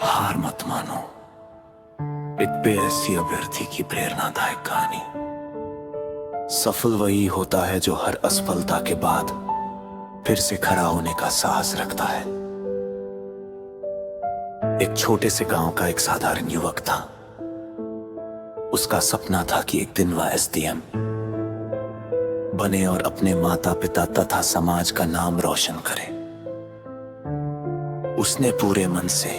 हार मत मानो। एक बेअसी अभ्यर्थी की प्रेरणादायक कहानी। सफल वही होता है जो हर असफलता के बाद फिर से खड़ा होने का साहस रखता है। एक छोटे से गांव का एक साधारण युवक था। उसका सपना था कि एक दिन वह एसडीएम बने और अपने माता पिता तथा समाज का नाम रोशन करे। उसने पूरे मन से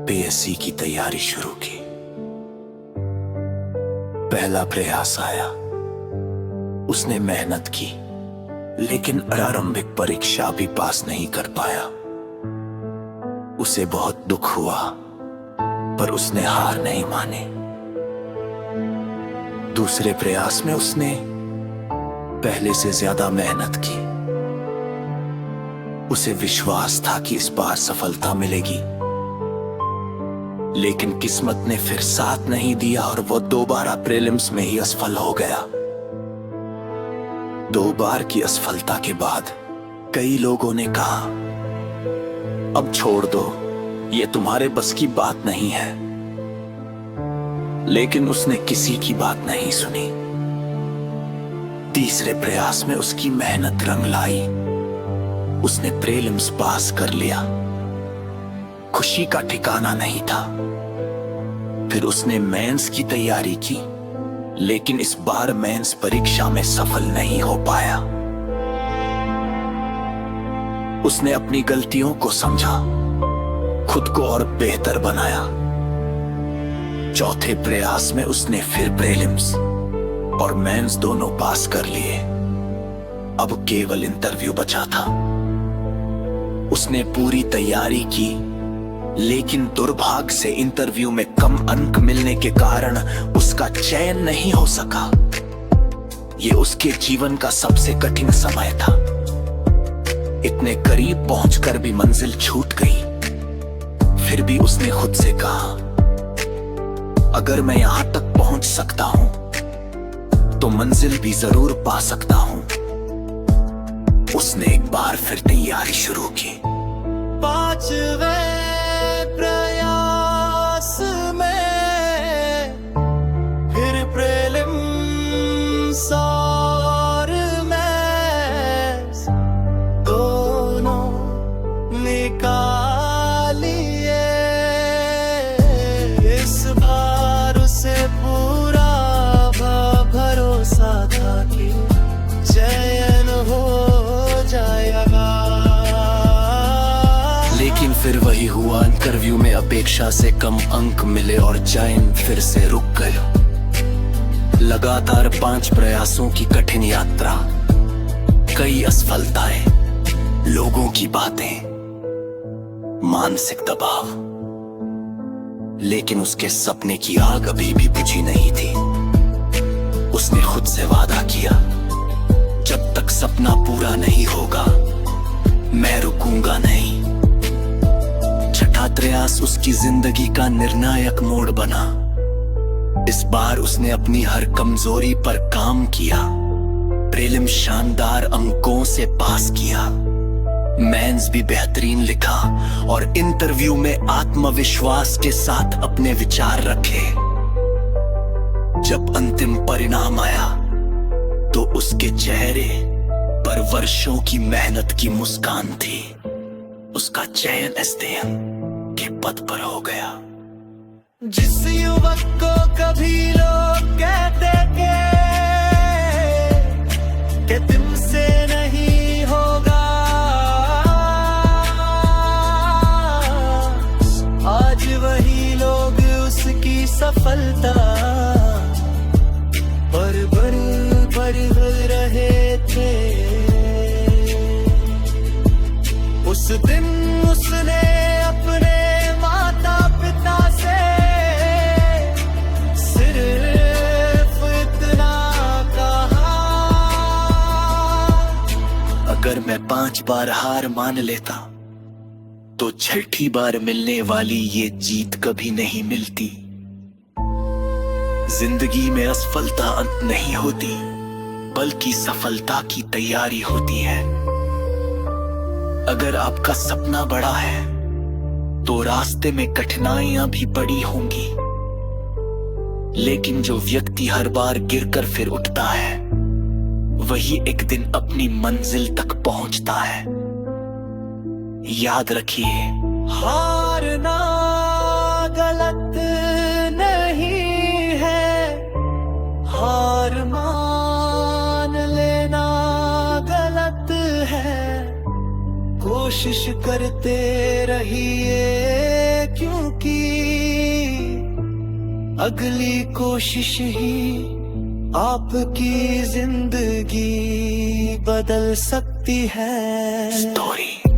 पीएससी की तैयारी शुरू की। पहला प्रयास आया, उसने मेहनत की, लेकिन प्रारंभिक परीक्षा भी पास नहीं कर पाया। उसे बहुत दुख हुआ, पर उसने हार नहीं मानी। दूसरे प्रयास में उसने पहले से ज्यादा मेहनत की। उसे विश्वास था कि इस बार सफलता मिलेगी, लेकिन किस्मत ने फिर साथ नहीं दिया और वो दोबारा प्रीलिम्स में ही असफल हो गया। 2 बार की असफलता के बाद कई लोगों ने कहा, अब छोड़ दो, ये तुम्हारे बस की बात नहीं है। लेकिन उसने किसी की बात नहीं सुनी। तीसरे प्रयास में उसकी मेहनत रंग लाई। उसने प्रीलिम्स पास कर लिया। खुशी का ठिकाना नहीं था। फिर उसने मेंस की तैयारी की, लेकिन इस बार मेंस परीक्षा में सफल नहीं हो पाया। उसने अपनी गलतियों को समझा, खुद को और बेहतर बनाया। चौथे प्रयास में उसने फिर प्रीलिम्स और मेंस दोनों पास कर लिए। अब केवल इंटरव्यू बचा था। उसने पूरी तैयारी की, लेकिन दुर्भाग्य से इंटरव्यू में कम अंक मिलने के कारण उसका चयन नहीं हो सका। ये उसके जीवन का सबसे कठिन समय था। इतने करीब पहुंचकर भी मंजिल छूट गई। फिर भी उसने खुद से कहा, अगर मैं यहां तक पहुंच सकता हूं, तो मंजिल भी जरूर पा सकता हूं। उसने एक बार फिर तैयारी शुरू की। 5वें प्रयास में फिर प्रीलिम्स और मेंस दोनों निकालिए। इस बार उसे पूरा भरोसा था कि चयन हो जाएगा। लेकिन फिर वही हुआ, इंटरव्यू में अपेक्षा से कम अंक मिले और चयन फिर से रुक गया। लगातार 5 प्रयासों की कठिन यात्रा, कई असफलताएं, लोगों की बातें, मानसिक दबाव, लेकिन उसके सपने की आग अभी भी बुझी नहीं थी। उसने खुद से वादा किया, जब तक सपना पूरा नहीं होगा, मैं रुकूंगा नहीं। छठा प्रयास उसकी जिंदगी का निर्णायक मोड़ बना। इस बार उसने अपनी हर कमजोरी पर काम किया। प्रीलिम्स शानदार अंकों से पास किया, मेंस भी बेहतरीन लिखा और इंटरव्यू में आत्मविश्वास के साथ अपने विचार रखे। जब अंतिम परिणाम आया, तो उसके चेहरे पर वर्षों की मेहनत की मुस्कान थी। उसका चयन एसडीएम के पद पर हो गया। जिस युवक को कभी लोग कहते कि तुमसे नहीं होगा, आज वही लोग उसकी सफलता पर बढ़ रहे थे। उस दिन उसने अपने माता पिता से सिर्फ इतना कहा, अगर मैं 5 बार हार मान लेता, तो छठी बार मिलने वाली ये जीत कभी नहीं मिलती। जिंदगी में असफलता अंत नहीं होती, बल्कि सफलता की तैयारी होती है। अगर आपका सपना बड़ा है, तो रास्ते में कठिनाइयां भी बड़ी होंगी, लेकिन जो व्यक्ति हर बार गिरकर फिर उठता है वही एक दिन अपनी मंजिल तक पहुंचता है। याद रखिए, हारना गलत नहीं है, हार मान लेना गलत है। कोशिश करते रहिए, क्योंकि अगली कोशिश ही आपकी जिंदगी बदल सकती है। स्टोरी।